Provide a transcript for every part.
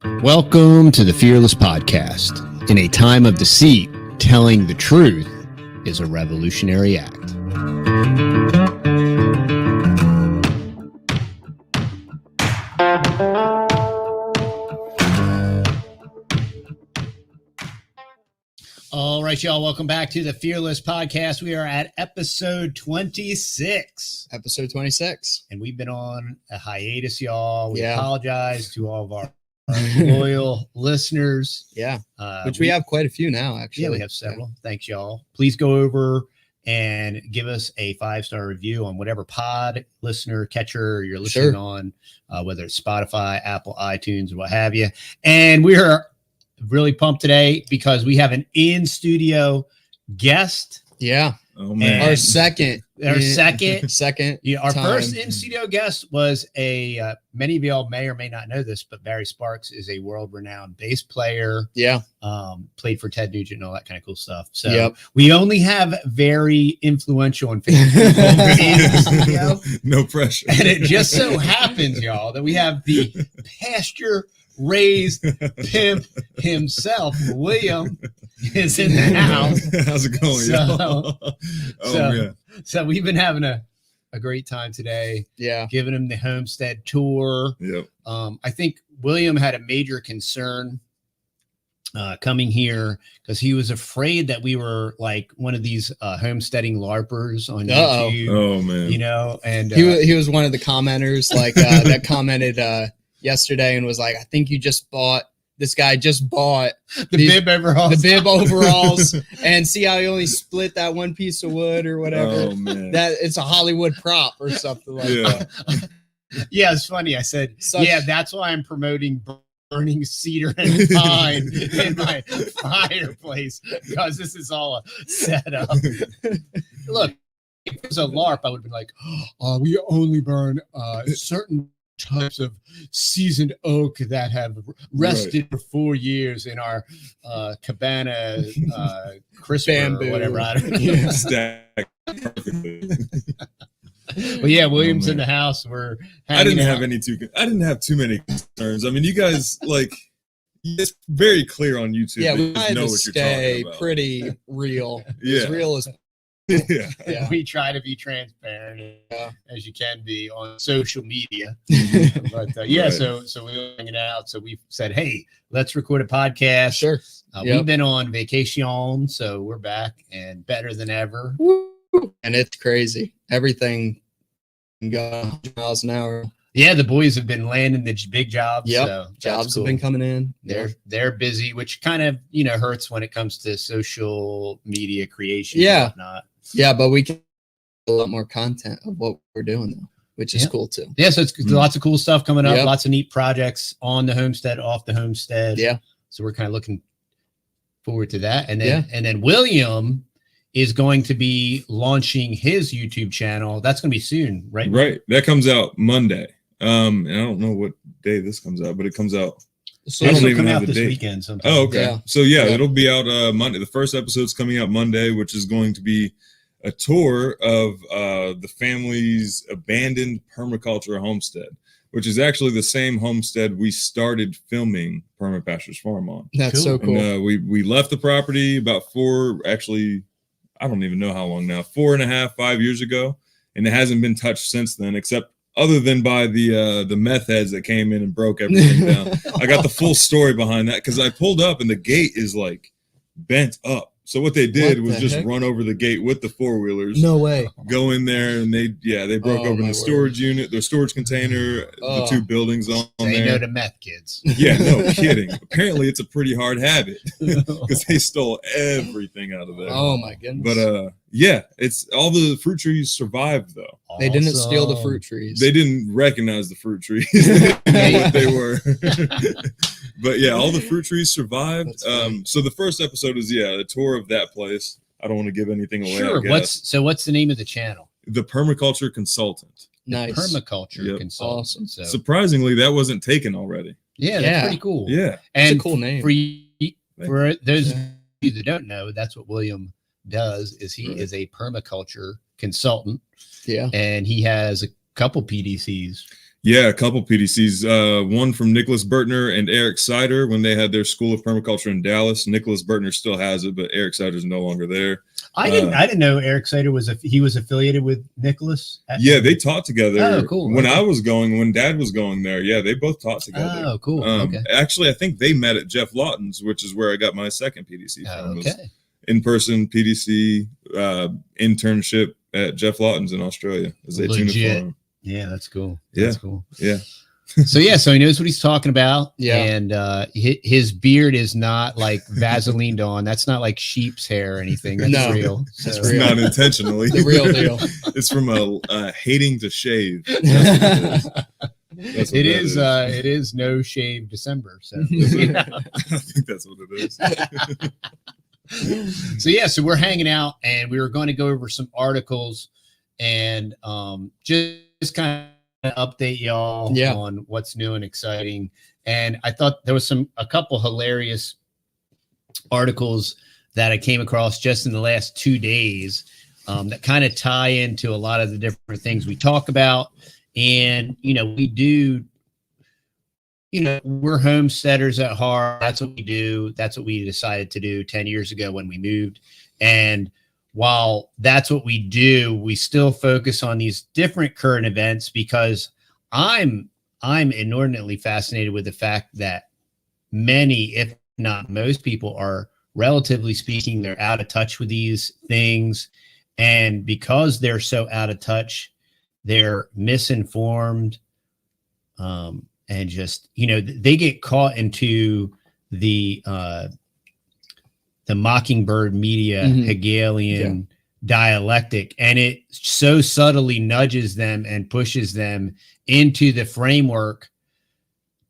Welcome to the Fearless Podcast. In a time of deceit, telling the truth is a revolutionary act. All right, y'all. Welcome back to the Fearless Podcast. We are at episode 26. Episode 26. And we've been on a hiatus, y'all. We Yeah. apologize to all of our loyal listeners. Yeah. Which we have quite a few now, actually. Yeah, we have several. Yeah. Thanks, y'all. Please go over and give us a 5-star review on whatever pod listener catcher you're listening on, whether it's Spotify, Apple, iTunes, or what have you. And we are really pumped today because we have an in-studio guest. Yeah. Oh man. Our second. Yeah, our time. first in-studio guest was many of y'all may or may not know this, but Barry Sparks is a world-renowned bass player. Yeah. Played for Ted Nugent and all that kind of cool stuff. So we only have very influential and famous people in the studio. No pressure. And it just so happens, y'all, that we have the pasture-raised pimp himself, William, is in the house. How's it going? So we've been having a great time today. Yeah. Giving him the homestead tour. Yep. I think William had a major concern coming here because he was afraid that we were like one of these homesteading LARPers on YouTube. Oh man. You know, and he was one of the commenters like that commented yesterday and was like, I think this guy just bought the bib overalls and see how he only split that one piece of wood or whatever. Oh man. That it's a Hollywood prop or something like that. Yeah, it's funny. I said, that's why I'm promoting burning cedar and pine in my fireplace, because this is all a setup. Look, if it was a LARP, I would have been like, we only burn certain types of seasoned oak that have rested for 4 years in our cabana crisper bamboo or whatever. I don't know. Stacked perfectly. Well, yeah, William's in the house. I didn't have too many concerns. I mean, you guys it's very clear on YouTube. Yeah, we just had know to what you're talking stay about. pretty real. Yeah. As real as Yeah. We try to be transparent as you can be on social media. But Right. so we were hanging out. So we said, hey, let's record a podcast. Sure. We've been on vacation, so we're back and better than ever. Woo. And it's crazy. Everything can go 100 miles an hour. Yeah, the boys have been landing the big jobs. Yep. So Jobs have been coming in. They're busy, which kind of hurts when it comes to social media creation. Yeah. And whatnot. Yeah, but we can do a lot more content of what we're doing though, which is cool too. Yeah, so it's lots of cool stuff coming up. Yep. Lots of neat projects on the homestead, off the homestead. Yeah. So we're kind of looking forward to that. And then William is going to be launching his YouTube channel. That's going to be soon, right? Right. That comes out Monday. And I don't know what day this comes out, but it comes out. So I don't this will even come have out the this date. weekend sometime. Oh, okay. Yeah. So it'll be out Monday. The first episode's coming out Monday, which is going to be a tour of the family's abandoned permaculture homestead, which is actually the same homestead we started filming Permaculture's Farm on. That's so cool. And we left the property about I don't even know how long now, 4.5, 5 years ago. And it hasn't been touched since then, except other than by the meth heads that came in and broke everything down. I got the full story behind that because I pulled up and the gate is like bent up. So what they did was just run over the gate with the 4-wheelers. No way. Go in there and they broke open the storage unit, the storage container, the 2 buildings on Say there. no to meth, kids. Yeah, no kidding. Apparently it's a pretty hard habit because they stole everything out of there. Oh my goodness. But it's all the fruit trees survived though. They didn't steal the fruit trees. They didn't recognize the fruit trees. They didn't know what they were. But yeah, all the fruit trees survived. So the first episode is a tour of that place. I don't want to give anything away. Sure. I guess. What's the name of the channel? The Permaculture Consultant. Nice. Permaculture Consultant. Awesome. So surprisingly, that wasn't taken already. Yeah, that's pretty cool. Yeah, and it's a cool name. For those of you that don't know, that's what William does. He is a permaculture consultant. Yeah, and he has a couple PDCs. Yeah, a couple PDCs. One from Nicholas Bertner and Eric Sider when they had their School of Permaculture in Dallas. Nicholas Bertner still has it, but Eric Sider's no longer there. I didn't know Eric Sider was he was affiliated with Nicholas. Yeah, they taught together. Oh, cool. When when Dad was going there, yeah, they both taught together. Oh, cool. Okay. Actually, I think they met at Jeff Lawton's, which is where I got my second PDC from. Okay. In-person PDC internship at Jeff Lawton's in Australia as a tuna farm. Yeah, that's cool. Yeah. That's cool. Yeah. So he knows what he's talking about. Yeah. And his beard is not like Vaselined on. That's not like sheep's hair or anything. That's real. So. It's not intentionally. The real deal. It's from a hating to shave. It is no shave December. So yeah. I think that's what it is. So we're hanging out and we were going to go over some articles and just kind of update y'all on what's new and exciting. And I thought there was a couple hilarious articles that I came across just in the last 2 days that kind of tie into a lot of the different things we talk about. And, we're homesteaders at heart. That's what we do. That's what we decided to do 10 years ago when we moved. And while that's what we do, we still focus on these different current events because I'm inordinately fascinated with the fact that many, if not most people, are relatively speaking, they're out of touch with these things. And because they're so out of touch, they're misinformed. And just, they get caught into the Mockingbird media Hegelian dialectic, and it so subtly nudges them and pushes them into the framework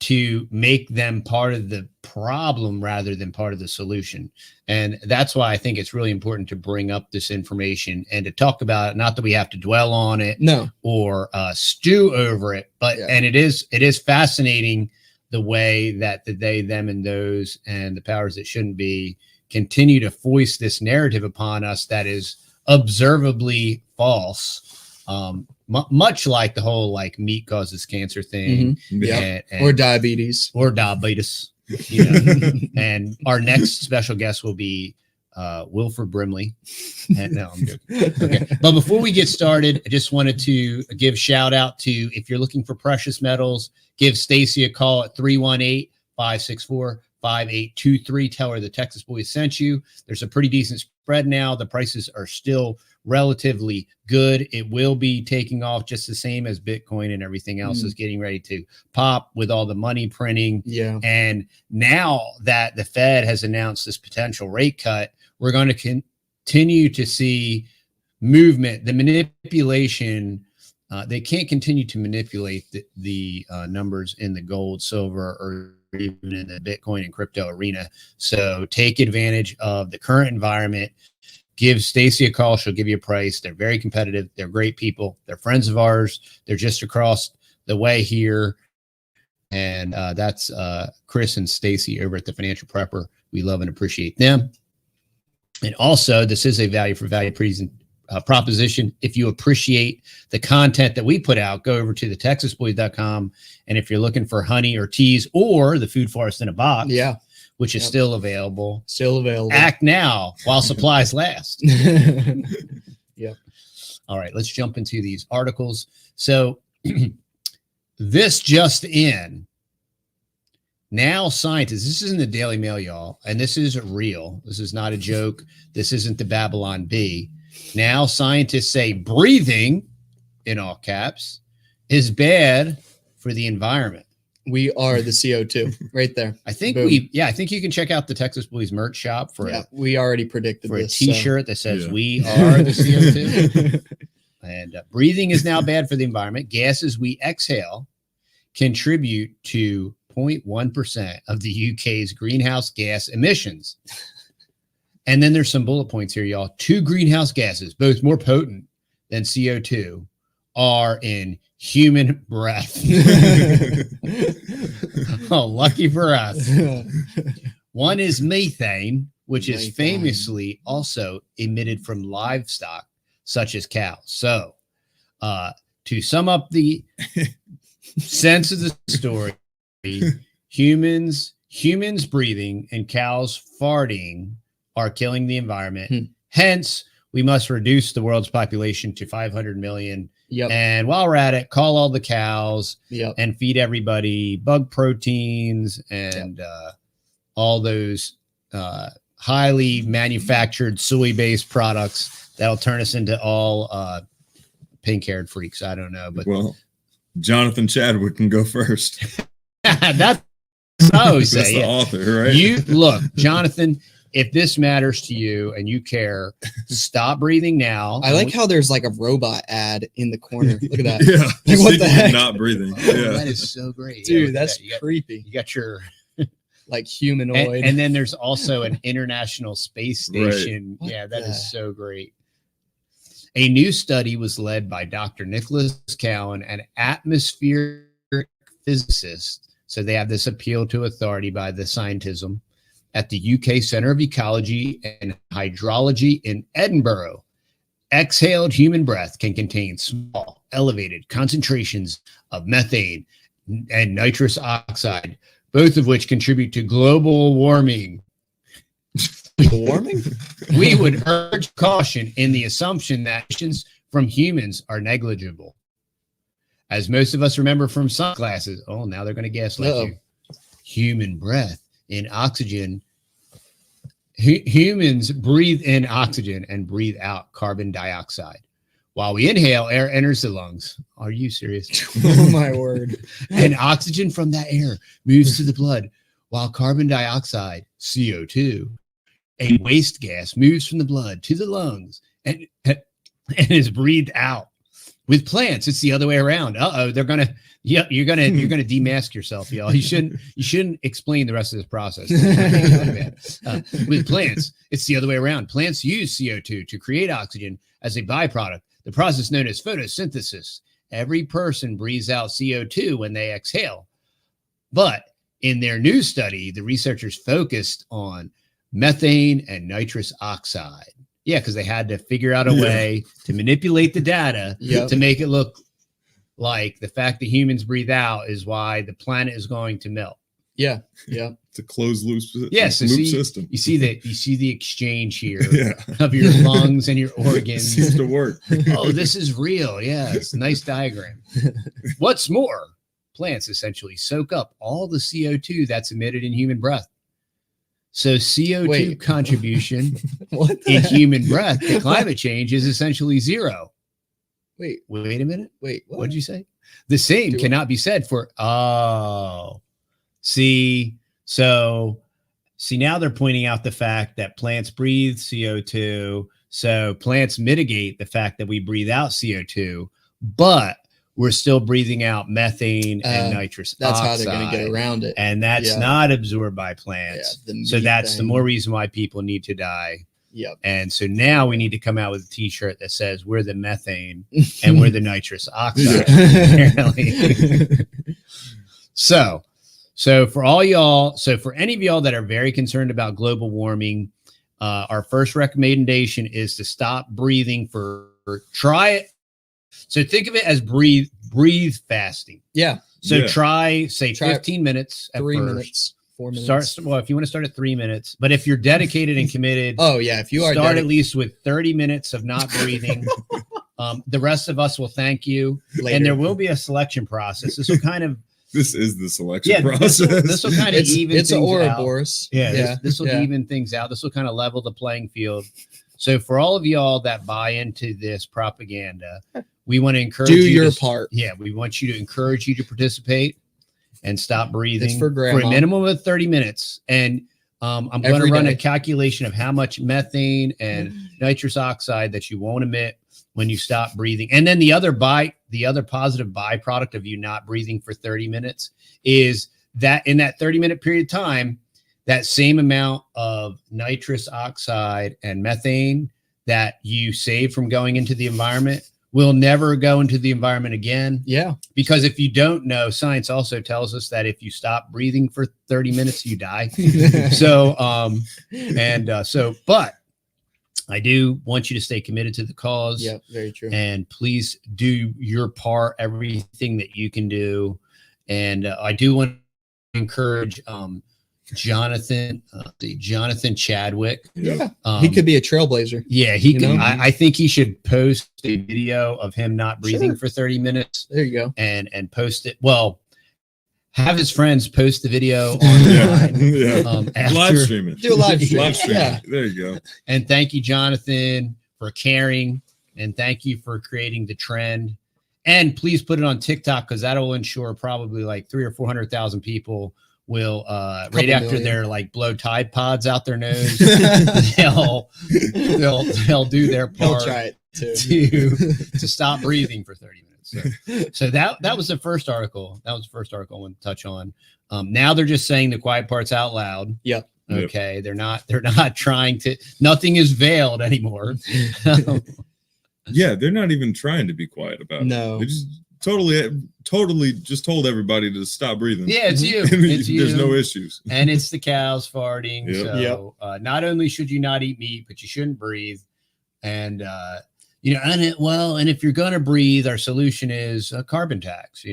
to make them part of the problem rather than part of the solution. And that's why I think it's really important to bring up this information and to talk about it. Not that we have to dwell on it or stew over it, but and it is fascinating the way that the they, them, and those and the powers that shouldn't be continue to foist this narrative upon us that is observably false, much like the whole meat causes cancer thing, or diabetes. And our next special guest will be Wilford Brimley. And no, I'm joking. Okay, but before we get started, I just wanted to give shout out to, if you're looking for precious metals, give Stacey a call at 318-564-5823. Tell her the Texas Boys sent you. There's a pretty decent spread now. The prices are still relatively good. It will be taking off just the same as Bitcoin and everything else is getting ready to pop with all the money printing. Yeah. And now that the Fed has announced this potential rate cut, we're going to continue to see movement, the manipulation. They can't continue to manipulate the numbers in the gold, silver, or even in the Bitcoin and crypto arena. So take advantage of the current environment. Give Stacey a call. She'll give you a price. They're very competitive. They're great people. They're friends of ours. They're just across the way here. And that's Chris and Stacey over at the Financial Prepper. We love and appreciate them. And also, this is a value for value proposition. If you appreciate the content that we put out, go over to TheTexasBoys.com. And if you're looking for honey or teas or the Food Forest in a box, which is still available, act now while supplies last. All right, let's jump into these articles. So this just in. Now scientists, this is in the Daily Mail, y'all, and this is real. This is not a joke. This isn't the Babylon Bee. Now scientists say breathing, in all caps, is bad for the environment. We are the CO2 right there. I think I think you can check out the Texas Boys merch shop for we already predicted a t-shirt that says we are the CO2. And breathing is now bad for the environment. Gases we exhale contribute to 0.1% of the UK's greenhouse gas emissions. And then there's some bullet points here, y'all. 2 greenhouse gases, both more potent than CO2, are in human breath. Oh, lucky for us. One is methane, which is famously also emitted from livestock, such as cows. So to sum up the sense of the story, humans breathing and cows farting are killing the environment. Hence, we must reduce the world's population to 500 million. Yep. And while we're at it, call all the cows Yep. and feed everybody bug proteins and all those highly manufactured soy-based products that'll turn us into all pink-haired freaks. I don't know, but well, Jonathan Chadwick can go first. that's what I always That's say. the author, right? You look, Jonathan. If this matters to you and you care, stop breathing now. I like how there's like a robot ad in the corner. Look at that. Yeah. Like, what the heck? Not breathing. Oh, Yeah. that is so great, Dude, look at that's that. creepy. You got your Like humanoid. and then there's also an international space station. What Yeah, that the- is so great. A new study was led by Dr. Nicholas Cowan, an atmospheric physicist. So they have this appeal to authority by the scientism at the UK Centre of Ecology and Hydrology in Edinburgh. Exhaled human breath can contain small, elevated concentrations of methane and nitrous oxide, both of which contribute to global warming. Warming? We would urge caution in the assumption that emissions from humans are negligible. As most of us remember from science classes, oh, now they're going to gaslight you. Human breath in oxygen. Humans breathe in oxygen and breathe out carbon dioxide. While we inhale, air enters the lungs. Are you serious? Oh, my word. And oxygen from that air moves to the blood, while carbon dioxide, CO2, a waste gas, moves from the blood to the lungs and is breathed out. With plants, it's the other way around. They're gonna, you're gonna demask yourself, y'all. You shouldn't explain the rest of this process. With plants, it's the other way around. Plants use CO2 to create oxygen as a byproduct, the process known as photosynthesis. Every person breathes out CO2 when they exhale. But in their new study, the researchers focused on methane and nitrous oxide. Yeah, because they had to figure out a way to manipulate the data to make it look like the fact that humans breathe out is why the planet is going to melt. Yeah. It's a closed loop, Yes, loop system. You see the exchange here of your lungs and your organs. Seems to work. Oh, this is real. Yeah, it's a nice diagram. What's more, plants essentially soak up all the CO2 that's emitted in human breath. So CO2 contribution in human breath to climate change is essentially zero. Wait a minute. What did you say? The same cannot be said for, see, now they're pointing out the fact that plants breathe CO2. So plants mitigate the fact that we breathe out CO2, but we're still breathing out methane and nitrous oxide. That's how they're going to get around it. And that's not absorbed by plants. So that's the more reason why people need to die. Yep. And so now we need to come out with a t-shirt that says we're the methane and we're the nitrous oxide. Apparently. So for any of y'all that are very concerned about global warming, our first recommendation is to stop breathing try it. So think of it as breathe fasting. Yeah. So try 15 minutes at 3 first. minutes, 4 minutes. If you want to start at 3 minutes, but if you're dedicated and committed, if you are start at least with 30 minutes of not breathing. The rest of us will thank you. Later. And there will be a selection process. This is the selection process. This will kind of even it's things an Ouroboros. out. This will even things out. This will kind of level the playing field. So for all of y'all that buy into this propaganda, we want to encourage you. Do your part. Yeah, we want you to encourage you to participate and stop breathing it's for a minimum of 30 minutes. And I'm going to run a calculation of how much methane and nitrous oxide that you won't emit when you stop breathing. And then the other positive byproduct of you not breathing for 30 minutes is that in that 30-minute period of time, that same amount of nitrous oxide and methane that you save from going into the environment will never go into the environment again. Yeah. Because if you don't know, science also tells us that if you stop breathing for 30 minutes, you die. But I do want you to stay committed to the cause. Yeah, very true. And please do your part, everything that you can do. And I do want to encourage Jonathan Chadwick. Yeah, he could be a trailblazer. Yeah, he could. I think he should post a video of him not breathing for 30 minutes. There you go. And post it. Well, have his friends post the video online. Live stream it. Do a live stream. Yeah. There you go. And thank you, Jonathan, for caring, and thank you for creating the trend. And please put it on TikTok, because that'll ensure probably like 300,000 or 400,000 people will right after they're like blow Tide Pods out their nose, they'll do their part. They'll try it to stop breathing for 30 minutes. So that was the first article. That was the first article I want to touch on. Now they're just saying the quiet parts out loud. Yep. Okay. They're not trying to. Nothing is veiled anymore. Yeah, they're not even trying to be quiet about it. No. They just totally just told everybody to stop breathing. Yeah, it's you. It's you. There's no issues. And it's the cows farting. Yep. So not only should you not eat meat, but you shouldn't breathe. And and if you're gonna breathe, our solution is a carbon tax. So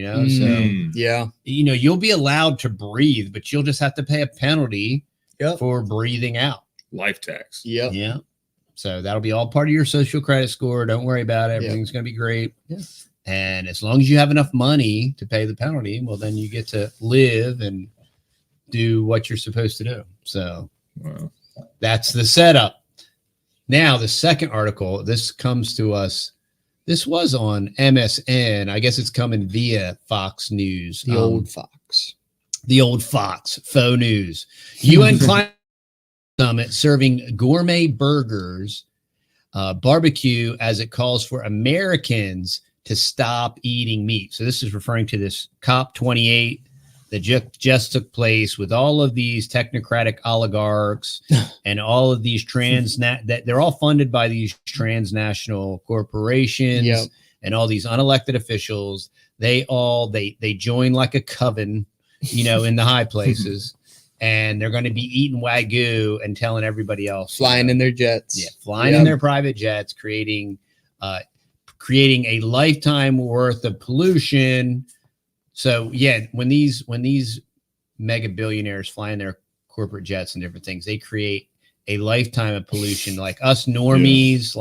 you'll be allowed to breathe, but you'll just have to pay a penalty for breathing out. Life tax. Yep. Yeah. So that'll be all part of your social credit score. Don't worry about it. Everything's gonna be great. Yeah. And as long as you have enough money to pay the penalty, well, then you get to live and do what you're supposed to do. So that's the setup. Now, the second article, this comes to us. This was on MSN. I guess it's coming via Fox News. The old Fox. The old Fox. Faux news. UN Climate Summit serving gourmet burgers, barbecue, as it calls for Americans to stop eating meat. So this is referring to this COP28 that just took place with all of these technocratic oligarchs and all of these that they're all funded by these transnational corporations and all these unelected officials. They join like a coven, in the high places, and they're going to be eating Wagyu and telling everybody else, flying in their jets. Yeah, flying in their private jets, creating a lifetime worth of pollution. So when these mega billionaires fly in their corporate jets and different things, they create a lifetime of pollution, like us normies,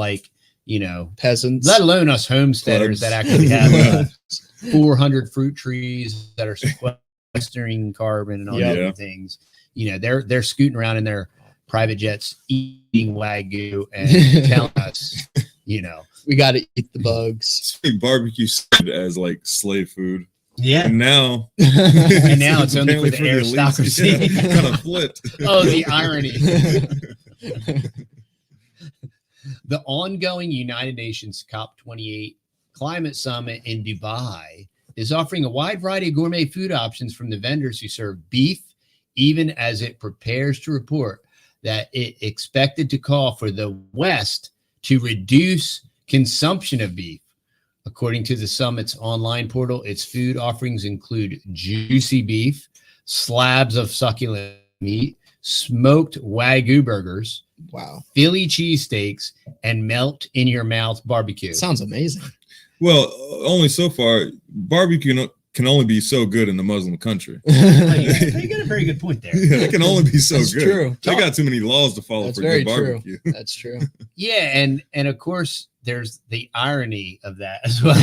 peasants, let alone us homesteaders that actually have 400 fruit trees that are sequestering carbon and all these other things. They're scooting around in their private jets eating Wagyu and telling us, we got to eat the bugs. Barbecue as like slave food. Yeah. And now it's only for the aristocracy. Kind of flipped. Oh, the irony. The ongoing United Nations COP28 climate summit in Dubai is offering a wide variety of gourmet food options from the vendors who serve beef, even as it prepares to report that it expected to call for the West to reduce consumption of beef. According to the summit's online portal, its food offerings include juicy beef, slabs of succulent meat, smoked Wagyu burgers, Philly cheesesteaks, and melt in your mouth barbecue. Sounds amazing. Well, only so far. Barbecue can only be so good in the Muslim country. You got a very good point there. Yeah, it can only be so good. True. They got too many laws to follow for good barbecue. True. That's true. Yeah, and of course, there's the irony of that as well.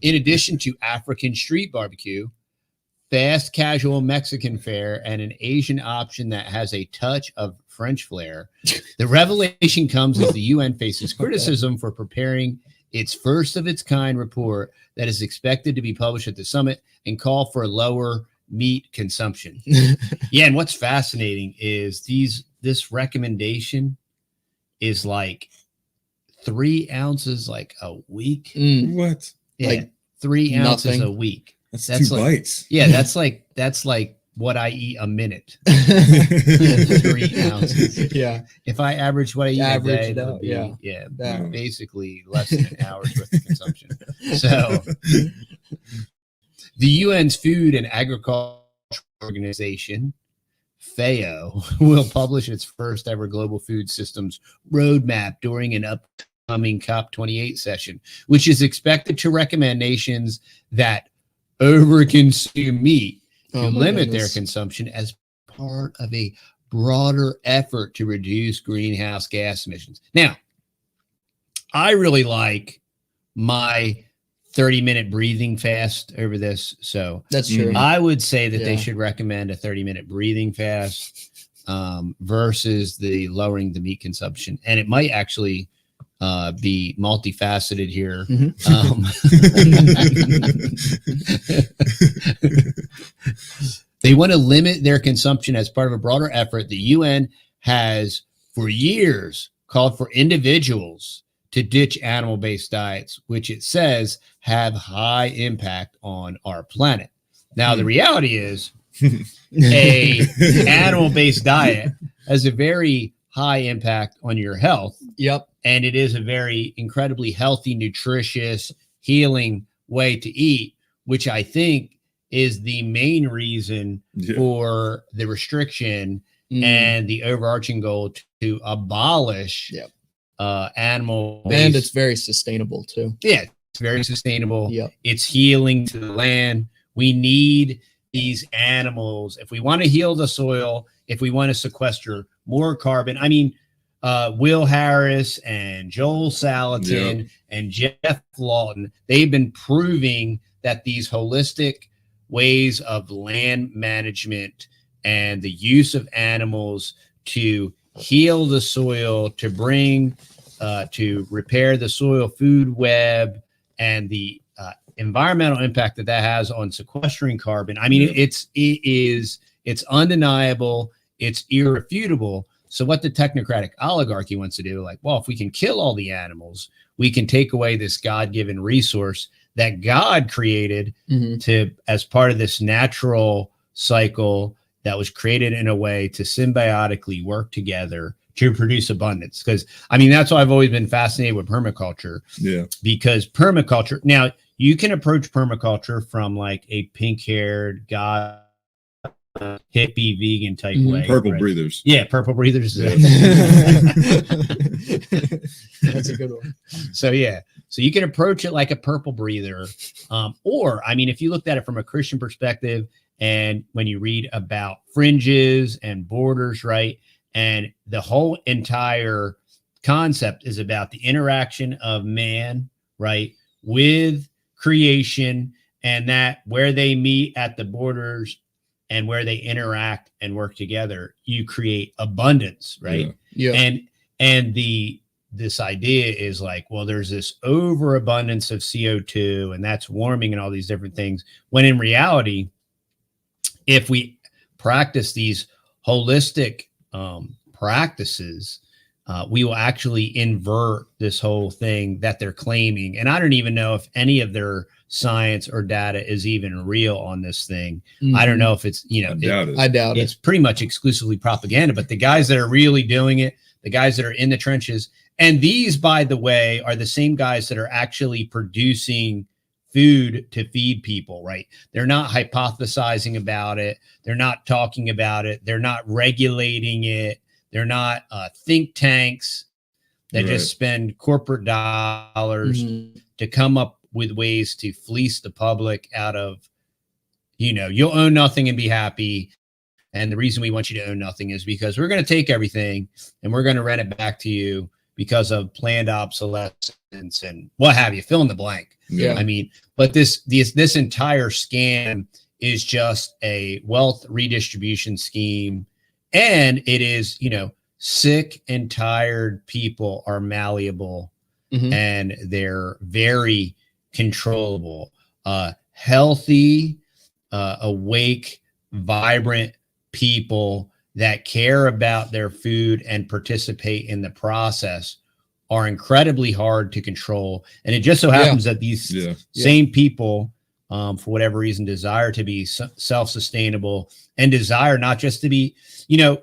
In addition to African street barbecue, fast casual Mexican fare, and an Asian option that has a touch of French flair, the revelation comes as the UN faces criticism for preparing its first of its kind report that is expected to be published at the summit and call for lower meat consumption. Yeah, and what's fascinating is this recommendation is like 3 ounces like a week. What? Yeah, like 3 ounces nothing. a week. That's That's 2 like, bites. Yeah, that's like what I eat a minute. 3 ounces. Yeah. If I average what I eat a day, it out, basically less than an hour's worth of consumption. So the UN's Food and Agriculture Organization FAO will publish its first ever global food systems roadmap during an upcoming COP28 session, which is expected to recommend nations that overconsume meat to limit their consumption as part of a broader effort to reduce greenhouse gas emissions. Now, I really like my 30-minute breathing fast over this. So that's true. I would say that they should recommend a 30-minute breathing fast versus the lowering the meat consumption. And it might actually be multifaceted here. They want to limit their consumption as part of a broader effort. The UN has for years called for individuals to ditch animal-based diets, which it says have high impact on our planet. Now, the reality is a animal-based diet has a very high impact on your health. Yep. And it is a very incredibly healthy, nutritious, healing way to eat, which I think is the main reason for the restriction and the overarching goal to abolish animal. And it's very sustainable too. Yeah, it's very sustainable. Yep. It's healing to the land. We need these animals if we want to heal the soil, if we want to sequester more carbon. I mean, Will Harris and Joel Salatin and Jeff Lawton, they've been proving that these holistic ways of land management and the use of animals to heal the soil, to bring, to repair the soil food web, and the environmental impact that that has on sequestering carbon. I mean, it's undeniable. It's irrefutable. So what the technocratic oligarchy wants to do, like, well, if we can kill all the animals, we can take away this God-given resource that God created to as part of this natural cycle that was created in a way to symbiotically work together to produce abundance. Because, I mean, that's why I've always been fascinated with permaculture. Yeah. Because permaculture, now you can approach permaculture from like a pink-haired God hippie vegan type way. Purple breathers. Yeah, purple breathers. Yeah. That's a good one. So yeah, so you can approach it like a purple breather, or I mean, if you looked at it from a Christian perspective, and when you read about fringes and borders, right, and the whole entire concept is about the interaction of man, right, with creation, and that where they meet at the borders and where they interact and work together, you create abundance, right? Yeah. And this idea is like, well, there's this overabundance of CO2 and that's warming and all these different things. When in reality, if we practice these holistic practices, we will actually invert this whole thing that they're claiming. And I don't even know if any of their science or data is even real on this thing. I don't know if it's, you know, I doubt it's pretty much exclusively propaganda, but the guys that are really doing it, the guys that are in the trenches, and these, by the way, are the same guys that are actually producing food to feed people, right? They're not hypothesizing about it. They're not talking about it. They're not regulating it. They're not think tanks that just spend corporate dollars to come up with ways to fleece the public out of, you know, you'll own nothing and be happy. And the reason we want you to own nothing is because we're going to take everything and we're going to rent it back to you because of planned obsolescence and what have you, fill in the blank. Yeah. I mean, but this entire scam is just a wealth redistribution scheme. And it is, you know, sick and tired people are malleable and they're very controllable, healthy, awake, vibrant people that care about their food and participate in the process are incredibly hard to control. And it just so happens that these same people, for whatever reason, desire to be self-sustainable and desire not just to be, you know,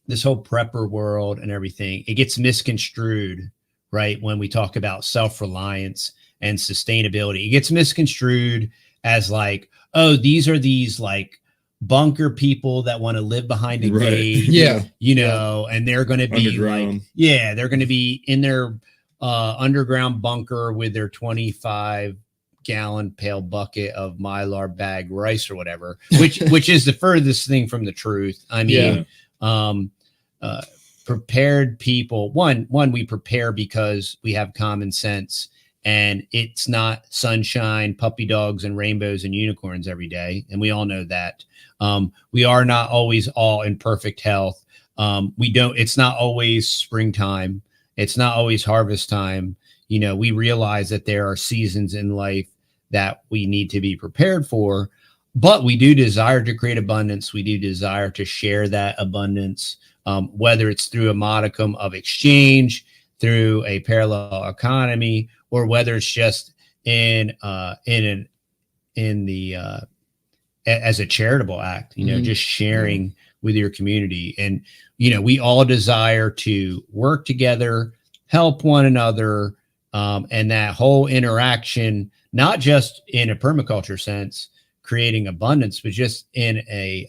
this whole prepper world and everything, it gets misconstrued, right? When we talk about self-reliance and sustainability, it gets misconstrued as like, oh, these are these like bunker people that want to live behind a Right. gate, you know, and they're going to be Underground. like, they're going to be in their underground bunker with their 25-gallon pail bucket of Mylar bag rice or whatever, which is the furthest thing from the truth. I mean, prepared people, one, we prepare because we have common sense, and it's not sunshine, puppy dogs, and rainbows and unicorns every day. And we all know that. We are not always all in perfect health. It's not always springtime. It's not always harvest time. You know, we realize that there are seasons in life that we need to be prepared for, but we do desire to create abundance. We do desire to share that abundance, whether it's through a modicum of exchange, through a parallel economy, or whether it's just as a charitable act, you know, just sharing with your community. And, you know, we all desire to work together, help one another, and that whole interaction, not just in a permaculture sense, creating abundance, but just in a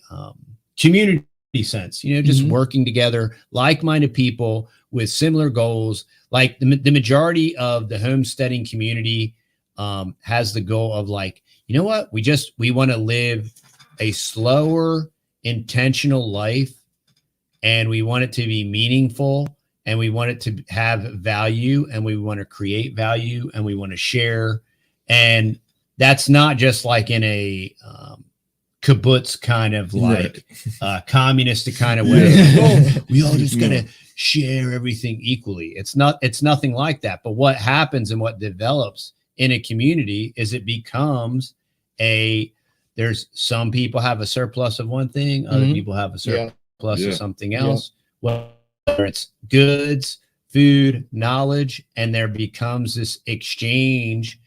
community sense, you know, just working together, like-minded people with similar goals. Like the majority of the homesteading community has the goal of like, you know what, we want to live a slower, intentional life, and we want it to be meaningful, and we want it to have value, and we want to create value, and we want to share. And that's not just like in a kibbutz kind of like communistic kind of way. We all just gonna share everything equally. It's nothing like that. But what happens and what develops in a community is it becomes there's some people have a surplus of one thing, other people have a surplus of something else, whether it's goods, food, knowledge, and there becomes this exchange.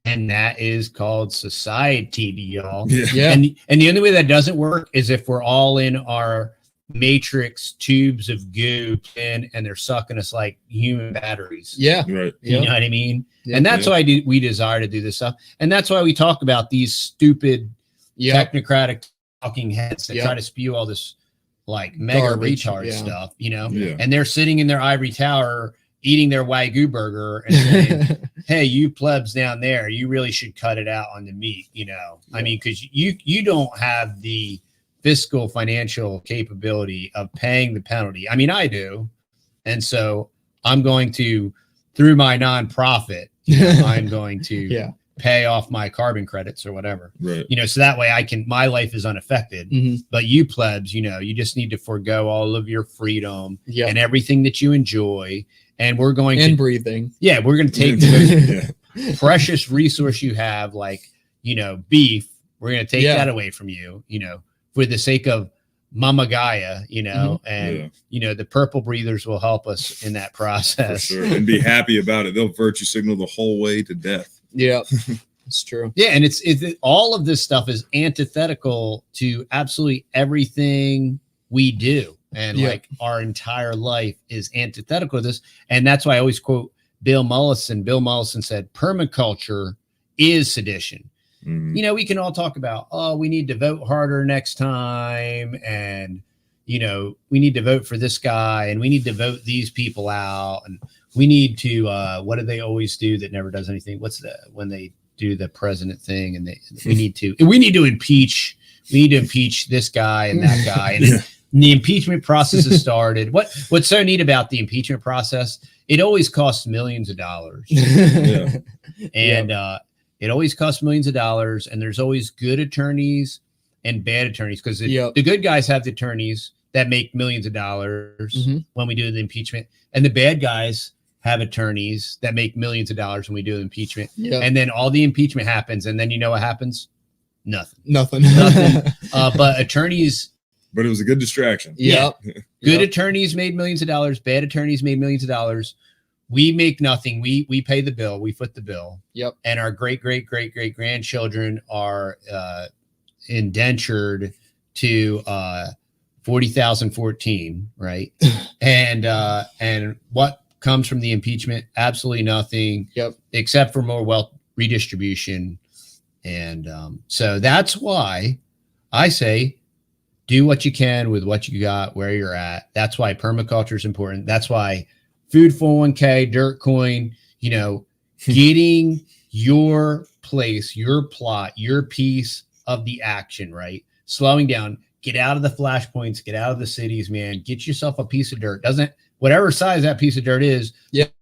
And that is called society, y'all. And the only way that doesn't work is if we're all in our matrix tubes of goo and they're sucking us like human batteries. You know what I mean? And that's why we desire to do this stuff. And that's why we talk about these stupid technocratic talking heads that try to spew all this like mega garbage, retard stuff, you know, and they're sitting in their ivory tower eating their Wagyu burger and saying, hey, you plebs down there, you really should cut it out on the meat, you know. I mean, because you don't have the fiscal financial capability of paying the penalty. I mean, I do. And so I'm going to, through my nonprofit, you know, I'm going to pay off my carbon credits or whatever, you know, so that way my life is unaffected. But you plebs, you know, you just need to forego all of your freedom and everything that you enjoy. And we're going to breathing. We're going to take the precious resource you have, like, you know, beef. We're going to take that away from you, you know, for the sake of Mama Gaia, you know, and, you know, the purple breathers will help us in that process. For sure. And be happy about it. They'll virtue signal the whole way to death. It's true. And it's all of this stuff is antithetical to absolutely everything we do. And like our entire life is antithetical to this. And that's why I always quote Bill Mollison. Bill Mollison said, permaculture is sedition. You know, we can all talk about, we need to vote harder next time. And, you know, we need to vote for this guy and we need to vote these people out. And we need to, what do they always do that never does anything? When they do the president thing and we need to impeach this guy and that guy. And the impeachment process has started. What's so neat about the impeachment process? It always costs millions of dollars, and it always costs millions of dollars. And there's always good attorneys and bad attorneys because the good guys have the attorneys that make millions of dollars when we do the impeachment, and the bad guys have attorneys that make millions of dollars when we do the impeachment. And then all the impeachment happens, and then you know what happens? Nothing. But attorneys. But it was a good distraction. Good attorneys made millions of dollars. Bad attorneys made millions of dollars. We make nothing. We pay the bill. We foot the bill. And our great grandchildren are indentured to 40,014, right? And what comes from the impeachment? Absolutely nothing. Except for more wealth redistribution. And so that's why I say, do what you can with what you got, where you're at. That's why permaculture is important. That's why food 401k, dirt coin, you know, getting your place, your plot, your piece of the action, right? Slowing down, get out of the flashpoints, get out of the cities, man. Get yourself a piece of dirt. Whatever size that piece of dirt is,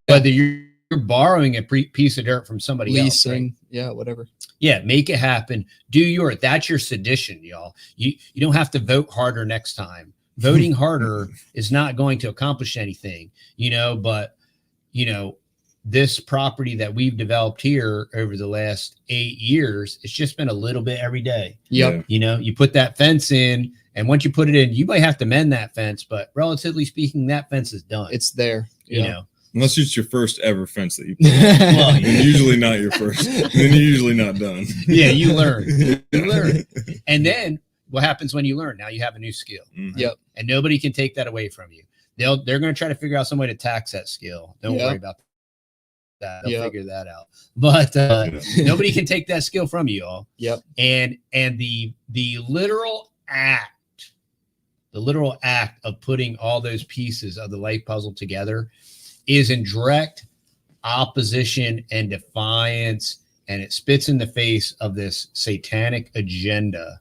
whether you're borrowing a piece of dirt from somebody else, right? Whatever. Yeah, make it happen. That's your sedition, y'all. You don't have to vote harder next time. Voting harder is not going to accomplish anything, but this property that we've developed here over the last 8 years, it's just been a little bit every day. Yep. You put that fence in, and once you put it in, you might have to mend that fence, but relatively speaking, that fence is done. It's there. You know. Unless it's your first ever fence that you put in. Well, usually not your first. And then you're usually not done. Yeah, you learn. And then what happens when you learn? Now you have a new skill. Mm-hmm. Yep. And nobody can take that away from you. They're going to try to figure out some way to tax that skill. Don't worry about that. They'll figure that out. But nobody can take that skill from you all. Yep. And the literal act of putting all those pieces of the life puzzle together is in direct opposition and defiance, and it spits in the face of this satanic agenda,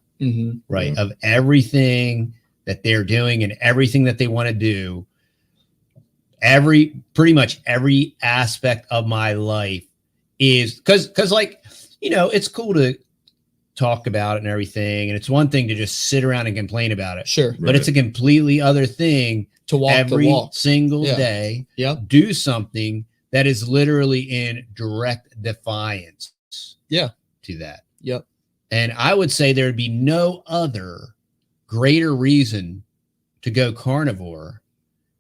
right? Of everything that they're doing and everything that they want to do. Pretty much every aspect of my life is because it's cool to talk about it and everything, and it's one thing to just sit around and complain about it. Sure. But it's a completely other thing to walk every single day. Yep. Do something that is literally in direct defiance. To that. Yep. And I would say there'd be no other greater reason to go carnivore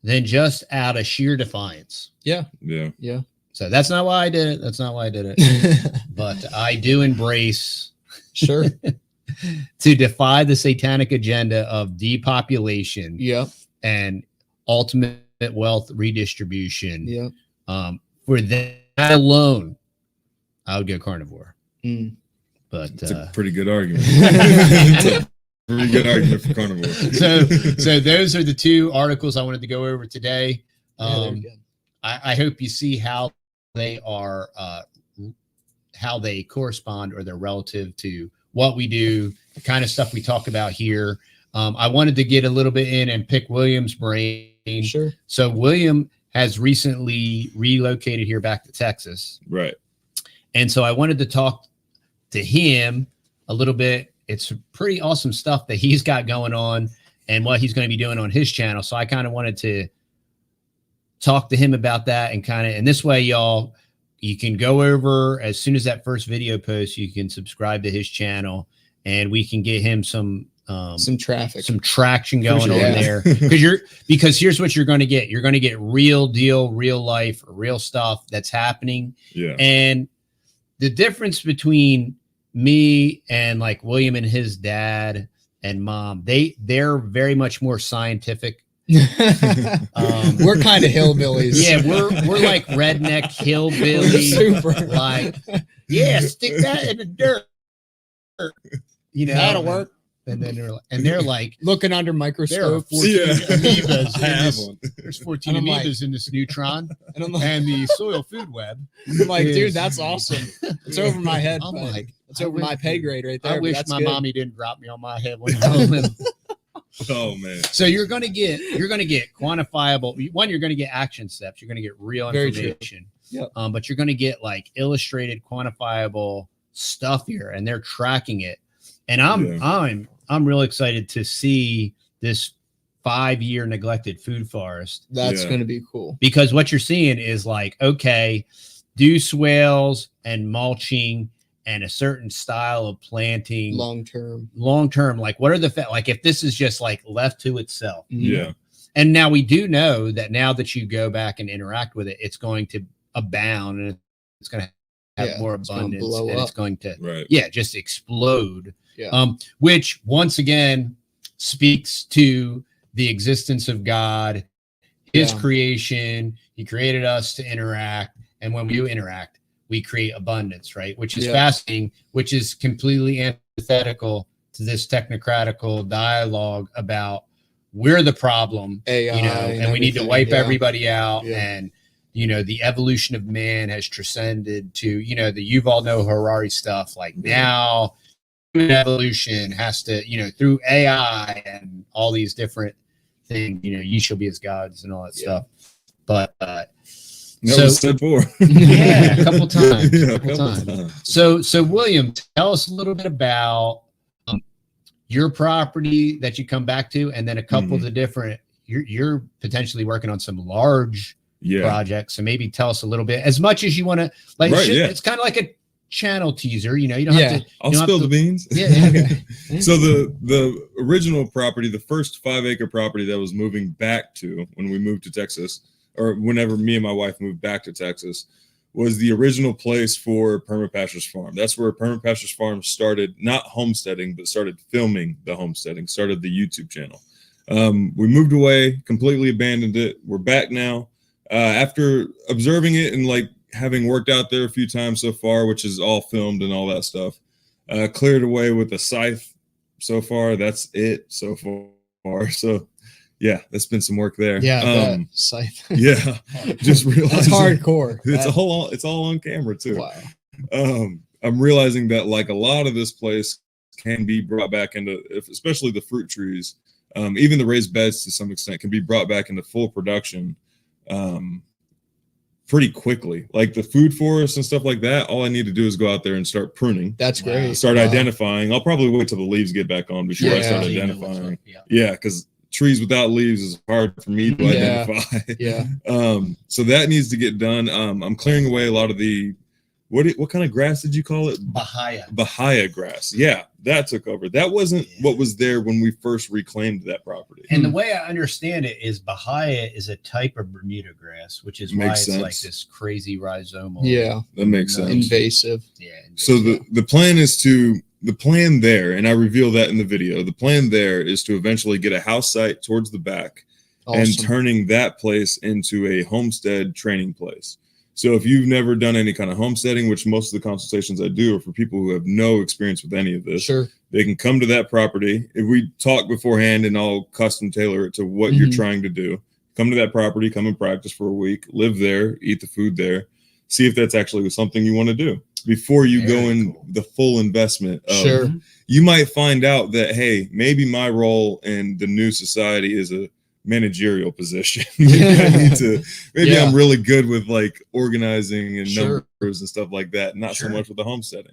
than just out of sheer defiance. Yeah. So that's not why I did it. But I do embrace sure to defy the satanic agenda of depopulation. And ultimate wealth redistribution. For that alone, I would go carnivore. But it's a pretty good argument. It's a pretty good argument for carnivore. So those are the two articles I wanted to go over today. I hope you see how they are, how they correspond or they're relative to what we do, the kind of stuff we talk about here. I wanted to get a little bit in and pick William's brain. Sure. So William has recently relocated here back to Texas. Right. And so I wanted to talk to him a little bit. It's pretty awesome stuff that he's got going on and what he's going to be doing on his channel. So I kind of wanted to talk to him about that and this way, y'all, you can go over as soon as that first video posts, you can subscribe to his channel and we can get him some traction going on there. Because here's what you're going to get. You're going to get real deal, real life, real stuff that's happening. Yeah. And the difference between me and like William and his dad and mom, they're very much more scientific. We're kind of hillbillies. Yeah, we're like redneck hillbillies. Super. Like, stick that in the dirt. That'll work. And then they're like looking under microscope. There's 14 amoebas in this neutron and the soil food web. I'm like, dude, that's awesome. It's over my head. I'm like, it's over my pay grade right there. I wish my mommy didn't drop me on my head when I was little. Oh man. So you're gonna get quantifiable. One, you're gonna get action steps. You're gonna get real information. But you're gonna get like illustrated, quantifiable stuff here, and they're tracking it. And I'm real excited to see this 5-year neglected food forest. That's going to be cool. Because what you're seeing is like, okay, do swales and mulching and a certain style of planting long term. Like what are like if this is just like left to itself. Yeah. And now we do know that now that you go back and interact with it, it's going to abound and it's going to have more abundance and it's going to just explode. Which once again speaks to the existence of God, his creation. He created us to interact, and when we do interact, we create abundance, right? Which is fascinating, which is completely antithetical to this technocratical dialogue about we're the problem, AI, and we need to wipe yeah. everybody out. Yeah. And, the evolution of man has transcended to, the Yuval Noah Harari stuff. Like now human evolution has to, through AI and all these different things, ye shall be as gods and all that stuff. But, that was said before. Yeah, a couple times. Yeah, a couple times. So William, tell us a little bit about your property that you come back to, and then a couple of the different. You're potentially working on some large projects, so maybe tell us a little bit, as much as you want to. Like, it's kind of like a channel teaser. You don't have to. I'll spill the beans. Yeah. Okay. So the original property, the first 5-acre property that was moving back to when we moved to Texas, or whenever me and my wife moved back to Texas, was the original place for Permaculture's farm. That's where Permaculture's farm started, not homesteading, but started filming the homesteading, started the YouTube channel. We moved away, completely abandoned it. We're back now. After observing it and like having worked out there a few times so far, which is all filmed and all that stuff, cleared away with a scythe so far. That's it so far. So yeah, that's been some work there. Yeah, scythe. Yeah, just realizing that's hardcore. It's all on camera too. Wow. I'm realizing that like a lot of this place can be brought back into, especially the fruit trees, even the raised beds to some extent can be brought back into full production pretty quickly. Like the food forests and stuff like that, all I need to do is go out there and start pruning. That's great. Start identifying. I'll probably wait till the leaves get back on before I start identifying. Yeah, because trees without leaves is hard for me to identify. Yeah. So that needs to get done. I'm clearing away a lot of the what kind of grass did you call it? Bahia grass. Yeah, that took over. That wasn't what was there when we first reclaimed that property. And the way I understand it is Bahia is a type of Bermuda grass, which is why it's like this crazy rhizomal. Yeah, that makes sense. Invasive. Yeah. So the plan is the plan there, and I reveal that in the video, the plan there is to eventually get a house site towards the back and turning that place into a homestead training place. So if you've never done any kind of homesteading, which most of the consultations I do are for people who have no experience with any of this, they can come to that property. If we talk beforehand and I'll custom tailor it to what you're trying to do, come to that property, come and practice for a week, live there, eat the food there, see if that's actually something you want to do before you go in the full investment of, you might find out that, hey, maybe my role in the new society is a managerial position. maybe I'm really good with like organizing and numbers and stuff like that, not so much with the homesteading.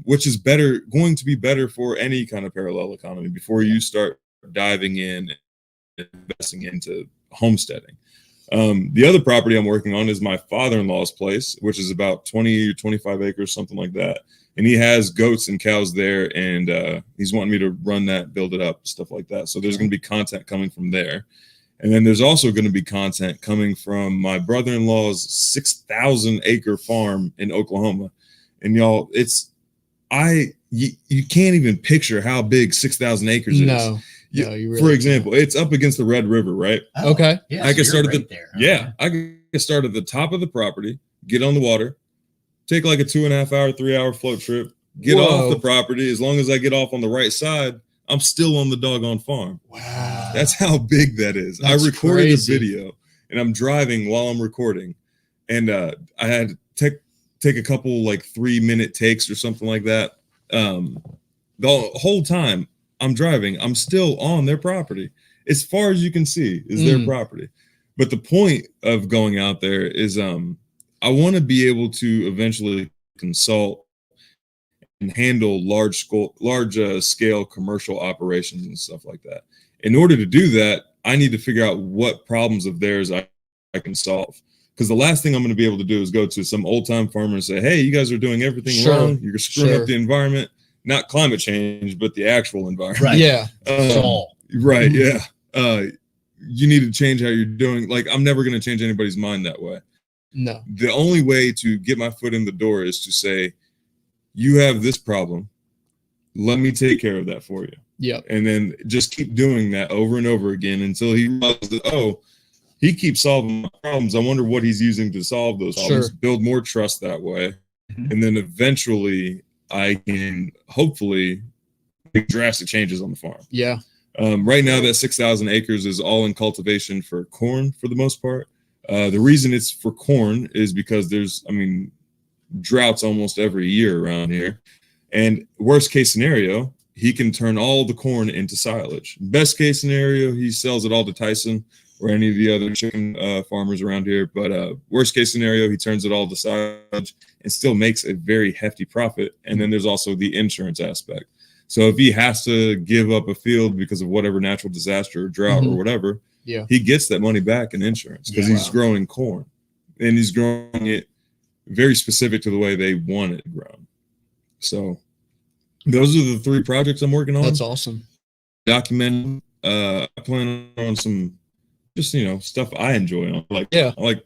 Which is going to be better for any kind of parallel economy before you start diving in and investing into homesteading. The other property I'm working on is my father-in-law's place, which is about 20 or 25 acres, something like that. And he has goats and cows there, and he's wanting me to run that, build it up, stuff like that. So there's going to be content coming from there. And then there's also going to be content coming from my brother-in-law's 6,000 acre farm in Oklahoma. And y'all, you can't even picture how big 6,000 acres is. No, you really for example, it's up against the Red River, right? Okay. Yeah, I can start at I can start at the top of the property, get on the water, take like a 2.5 hour, 3 hour float trip, get off the property. As long as I get off on the right side, I'm still on the doggone farm. Wow. That's how big that is. That's I recorded crazy. a video and I'm driving while I'm recording. And I had to take a couple like 3-minute takes or something like that. The whole time I'm driving, I'm still on their property. As far as you can see is their property. But the point of going out there is I want to be able to eventually consult and handle large scale commercial operations and stuff like that. In order to do that, I need to figure out what problems of theirs I can solve. Because the last thing I'm going to be able to do is go to some old time farmer and say, hey, you guys are doing everything wrong. You're screwing up the environment, not climate change, but the actual environment. Right. Yeah. Right. Yeah. You need to change how you're doing. Like, I'm never going to change anybody's mind that way. No. The only way to get my foot in the door is to say, you have this problem. Let me take care of that for you. Yeah. And then just keep doing that over and over again until he realizes that, oh, he keeps solving my problems. I wonder what he's using to solve those problems. Build more trust that way. And then eventually I can hopefully drastic changes on the farm. Yeah. Right now, that 6,000 acres is all in cultivation for corn for the most part. The reason it's for corn is because there's, droughts almost every year around here. And worst case scenario, he can turn all the corn into silage. Best case scenario, he sells it all to Tyson or any of the other chicken farmers around here. But worst case scenario, he turns it all to silage and still makes a very hefty profit. And then there's also the insurance aspect. So if he has to give up a field because of whatever natural disaster or drought or whatever, he gets that money back in insurance because he's growing corn, and he's growing it very specific to the way they want it grown. So those are the 3 projects I'm working on. That's awesome. Documenting. I plan on some just, stuff I enjoy. I like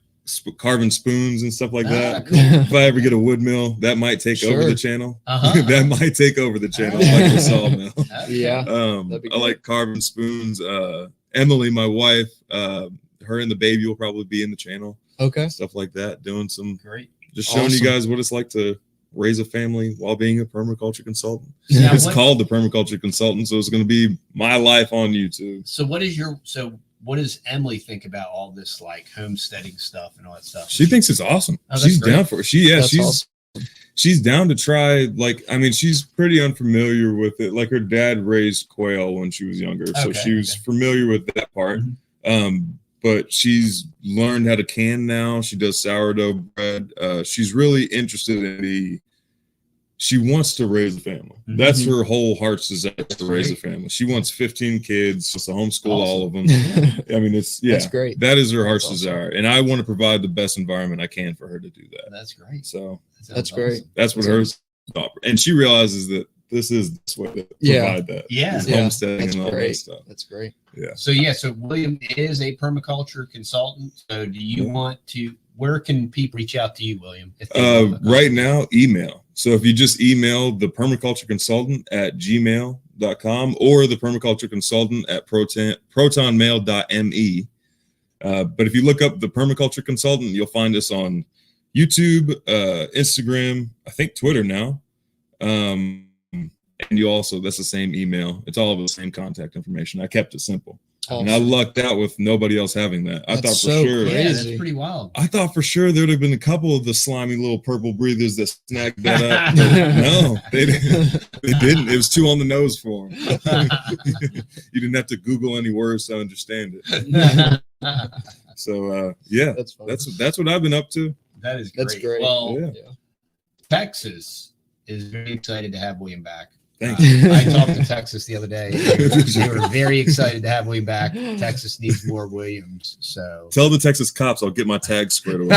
carving spoons and stuff like that. Cool. If I ever get a wood mill, that might take over the channel. That might take over the channel, like the sawmill. Yeah. I like carving spoons. Emily, my wife, her and the baby will probably be in the channel. Okay. Stuff like that. Doing some just Awesome. showing you guys what it's like to raise a family while being a permaculture consultant. Now, It's called the Permaculture Consultant, so it's going to be my life on YouTube. So what does Emily think about all this like homesteading stuff and all that stuff? She thinks it's awesome. Oh, that's She's great. down for it. She's down to try. She's pretty unfamiliar with it. Like her dad raised quail when she was younger, so she was familiar with that part. But she's learned how to can now. She does sourdough bread. She's really interested in she wants to raise a family. That's her whole heart's desire, to raise a family. She wants 15 kids, just to homeschool all of them. That's great. That is her heart's desire. And I want to provide the best environment I can for her to do that. That's great. So that's great. Awesome. That's what hers thought. And she realizes that this is this way to provide that. Yeah. Homesteading That's and all great. that stuff. That's great. Yeah. So William is a permaculture consultant. So do you want to, where can people reach out to you, William? If they Right now, email. So if you just email the permaculture consultant at gmail.com or the permaculture consultant at protonmail.me. But if you look up the permaculture consultant, you'll find us on YouTube, Instagram, I think Twitter now. And you also, that's the same email. It's all of the same contact information. I kept it simple. Awesome. And I lucked out with nobody else having that. I thought for sure. Yeah, that's pretty wild. I thought for sure there'd have been a couple of the slimy little purple breathers that snagged that up. No, they didn't. They didn't. It was too on the nose for them. You didn't have to Google any words to understand it. So yeah, that's what I've been up to. That is great. That's great. Well, Texas is very excited to have William back. Thank you. I talked to Texas the other day. They were very excited to have William back. Texas needs more Williams. So tell the Texas cops I'll get my tags squared away.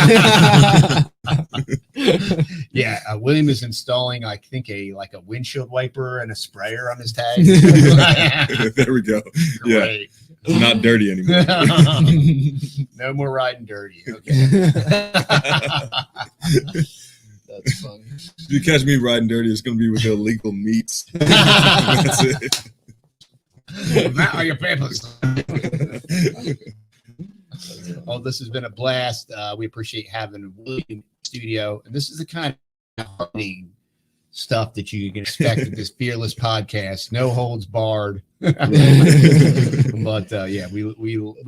Yeah, William is installing, I think, a windshield wiper and a sprayer on his tag. There we go. Great. Yeah, it's not dirty anymore. No more riding dirty. Okay. That's funny. If you catch me riding dirty, it's going to be with illegal meats. That's it. Are your papers? Oh, this has been a blast. We appreciate having William in the studio. And this is the kind of funny stuff that you can expect at this fearless podcast. No holds barred. But yeah, we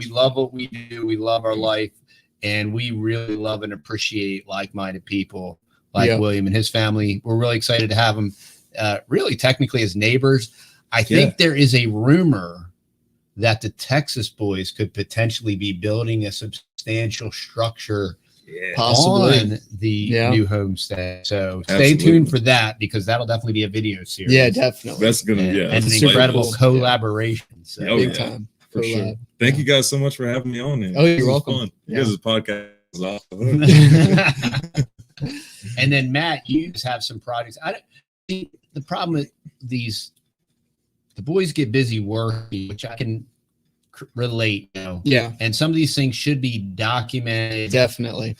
love what we do. We love our life. And we really love and appreciate like-minded people like William and his family. We're really excited to have them really technically as neighbors. I think there is a rumor that the Texas boys could potentially be building a substantial structure possibly on the new homestead. So stay tuned for that, because that'll definitely be a video series. Yeah, definitely. That's going to, and an incredible collaboration. So, big time. For sure. Thank you guys so much for having me on here. Oh, you're welcome. Fun. You guys' podcast is awesome. And then Matt, you just have some projects. The problem with these, the boys get busy working, which I can relate, and some of these things should be documented, definitely,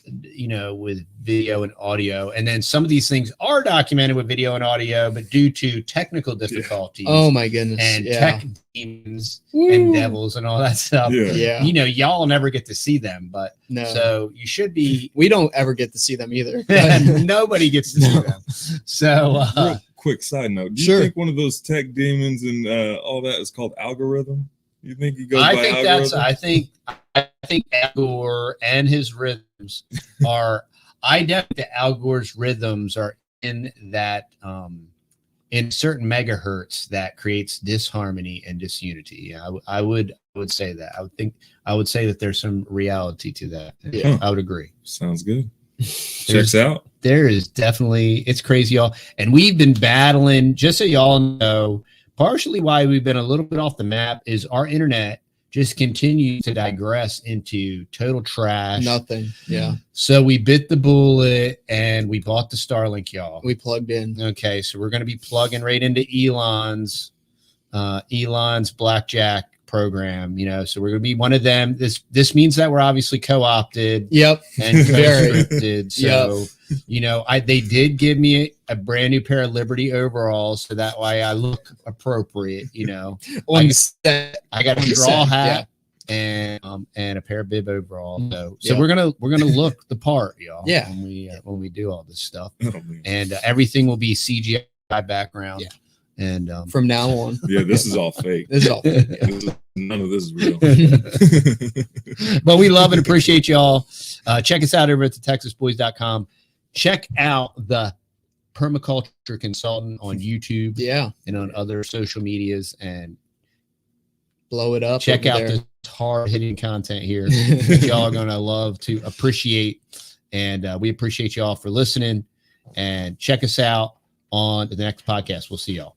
with video and audio. And then some of these things are documented with video and audio, but due to technical difficulties, oh my goodness, and tech demons and devils and all that stuff, y'all never get to see them, but so you should be. We don't ever get to see them either. Nobody gets to see them. So quick side note. Do you Sure. think one of those tech demons and all that is called algorithm? You think he goes I by think algorithm? I think Al Gore and his rhythms are. I definitely think Al Gore's rhythms are in that in certain megahertz that creates disharmony and disunity. I would say that. I would say that there's some reality to that. Yeah. I would agree. Sounds good. Checks out. There is definitely, it's crazy, y'all. And we've been battling, just so y'all know, partially why we've been a little bit off the map is our internet just continues to digress into total trash. Nothing. Yeah. So we bit the bullet and we bought the Starlink, y'all. We plugged in. Okay, so we're going to be plugging right into Elon's blackjack program, so we're going to be one of them. This means that we're obviously co-opted. Yep. And Very. conscripted. So, they did give me a brand new pair of Liberty overalls, so that way I look appropriate. On set. I got a straw hat and a pair of bib overalls. So we're gonna look the part, y'all. Yeah. When we do all this stuff, and everything will be CGI background. Yeah. And from now on, this is all fake. This is all fake. None of this is real. But we love and appreciate y'all. Check us out over at TheTexasBoys.com. Check out the Permaculture Consultant on YouTube, and on other social medias, and blow it up. Check out this hard hitting content here that y'all are gonna love to appreciate, and we appreciate y'all for listening. And check us out on the next podcast. We'll see y'all.